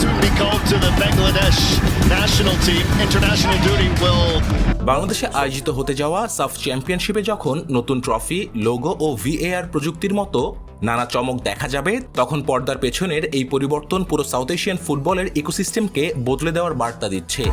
soon be called to the Bangladesh national team. International duty will. বাংলাদেশে আয়োজিত হতে যাওয়া সাফ চ্যাম্পিয়নশিপে যখন নতুন ট্রফি, লোগো ও ভিএআর প্রযুক্তির মতো নানা চমক দেখা যাবে, তখন পর্দার পেছনের এই পরিবর্তন পুরো সাউথ এশিয়ান ফুটবলের ইকোসিস্টেমকে বদলে দেওয়ার বার্তা দিচ্ছে।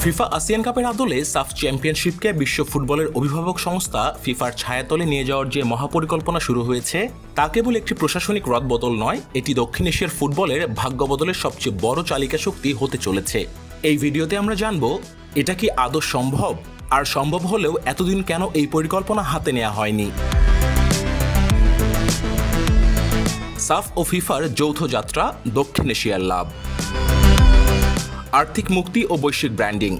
ফিফা আসিয়ান কাপের আদলে সাফ চ্যাম্পিয়নশিপকে বিশ্ব ফুটবলের অভিভাবক সংস্থা ফিফার ছায়াতলে নিয়ে যাওয়ার যে মহাপরিকল্পনা শুরু হয়েছে, তা কেবল একটি প্রশাসনিক রদবদল নয়, এটি দক্ষিণ এশিয়ার ফুটবলের ভাগ্য বদলের সবচেয়ে বড় চালিকা শক্তি হতে চলেছে। এই ভিডিওতে আমরা জানব, এটা কি আদৌ সম্ভব, আর সম্ভব হলেও এতদিন কেন এই পরিকল্পনা হাতে নেওয়া হয়নি। সাফ ও ফিফার যৌথ যাত্রা, দক্ষিণ এশিয়ার লাভ। আর্থিক মুক্তি ও বৈশ্বিক ব্র্যান্ডিং।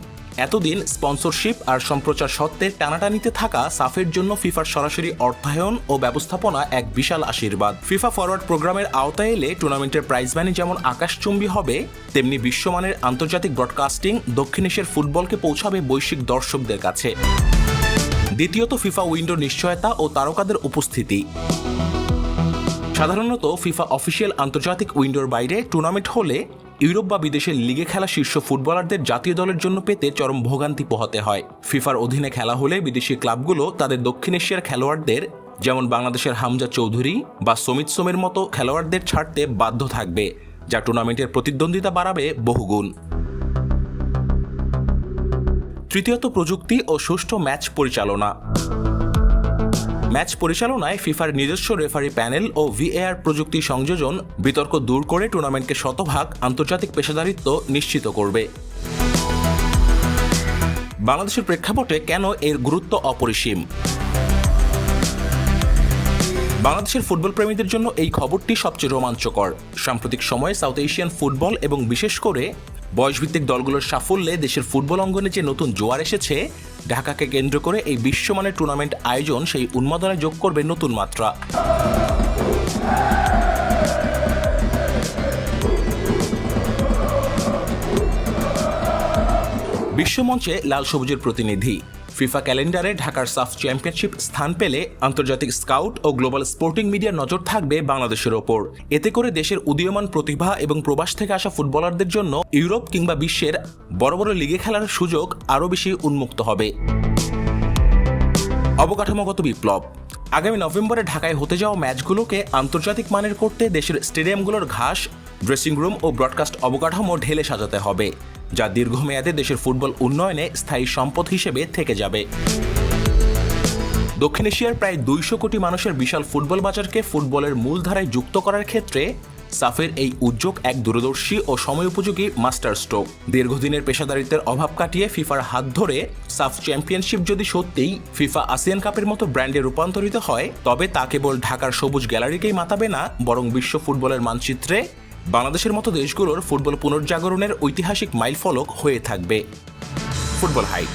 এতদিন স্পন্সরশিপ আর সম্প্রচার সত্ত্বে টানাটানিতে থাকা সাফের জন্য ফিফার সরাসরি অর্থায়ন ও ব্যবস্থাপনা এক বিশাল আশীর্বাদ। ফিফা ফরওয়ার্ড প্রোগ্রামের আওতায় এলে টুর্নামেন্টের প্রাইজ মানি যেমন আকাশচুম্বী হবে, তেমনি বিশ্বমানের আন্তর্জাতিক ব্রডকাস্টিং দক্ষিণ এশিয়ার ফুটবলকে পৌঁছাবে বৈশ্বিক দর্শকদের কাছে। দ্বিতীয়ত, ফিফা উইন্ডোর নিশ্চয়তা ও তারকাদের উপস্থিতি। সাধারণত ফিফা অফিসিয়াল আন্তর্জাতিক উইন্ডোর বাইরে টুর্নামেন্ট হলে ইউরোপ বা বিদেশের লিগে খেলা শীর্ষ ফুটবলারদের জাতীয় দলের জন্য পেতে চরম ভোগান্তি পোহাতে হয়। ফিফার অধীনে খেলা হলে বিদেশি ক্লাবগুলো তাদের দক্ষিণ এশিয়ার খেলোয়াড়দের, যেমন বাংলাদেশের হামজা চৌধুরী বা সমিত সোমের মতো খেলোয়াড়দের ছাড়তে বাধ্য থাকবে, যা টুর্নামেন্টের প্রতিদ্বন্দ্বিতা বাড়াবে বহুগুণ। তৃতীয়ত, প্রযুক্তি ও সুষ্ঠু ম্যাচ পরিচালনা। ম্যাচ পরিচালনায় ফিফার নিজস্ব রেফারি প্যানেল ও ভিএআর প্রযুক্তি সংযোজন বিতর্ক দূর করে টুর্নামেন্টকে শতভাগ আন্তর্জাতিক পেশাদারিত্ব নিশ্চিত করবে। বাংলাদেশের প্রেক্ষাপটে কেন এর গুরুত্ব অপরিসীম? বাংলাদেশের ফুটবল প্রেমীদের জন্য এই খবরটি সবচেয়ে রোমাঞ্চকর। সাম্প্রতিক সময়ে সাউথ এশিয়ান ফুটবল এবং বিশেষ করে বয়সভিত্তিক দলগুলোর সাফল্যে দেশের ফুটবল অঙ্গনে যে নতুন জোয়ার এসেছে, ঢাকাকে কেন্দ্র করে এই বিশ্বমানের টুর্নামেন্ট আয়োজন সেই উন্মাদনায় যোগ করবে নতুন মাত্রা। বিশ্বমঞ্চে লাল সবুজের প্রতিনিধি। ফিফা ক্যালেন্ডারে ঢাকার সাফ চ্যাম্পিয়নশিপ স্থান পেলে আন্তর্জাতিক স্কাউট ও গ্লোবাল স্পোর্টিং মিডিয়ার নজর থাকবে বাংলাদেশের ওপর। এতে করে দেশের উদীয়মান প্রতিভা এবং প্রবাস থেকে আসা ফুটবলারদের জন্য ইউরোপ কিংবা বিশ্বের বড় বড় লিগে খেলার সুযোগ আরও বেশি উন্মুক্ত হবে। অবকাঠামোগত বিপ্লব। আগামী নভেম্বরে ঢাকায় হতে যাওয়া ম্যাচগুলোকে আন্তর্জাতিক মানের করতে দেশের স্টেডিয়ামগুলোর ঘাস, ড্রেসিং রুম ও ব্রডকাস্ট অবকাঠামো ঢেলে সাজাতে হবে, যা দীর্ঘমেয়াদে দেশের ফুটবল উন্নয়নে স্থায়ী সম্পদ হিসেবে থেকে যাবে। দক্ষিণ এশিয়ার প্রায় 200 কোটি মানুষের বিশাল ফুটবল বাজারকে ফুটবলের মূলধারায় যুক্ত করার ক্ষেত্রে সাফের এই উদ্যোগ এক দূরদর্শী ও সময়োপযোগী মাস্টার স্ট্রোক। দীর্ঘদিনের পেশাদারিত্বের অভাব কাটিয়ে ফিফার হাত ধরে সাফ চ্যাম্পিয়নশিপ যদি সত্যিই ফিফা আসিয়ান কাপের মতো ব্র্যান্ডে রূপান্তরিত হয়, তবে তা কেবল ঢাকার সবুজ গ্যালারিকেই মাতাবে না, বরং বিশ্ব ফুটবলের মানচিত্রে বাংলাদেশের মতো দেশগুলোর ফুটবল পুনর্জাগরণের ঐতিহাসিক মাইলফলক হয়ে থাকবে। Football hype.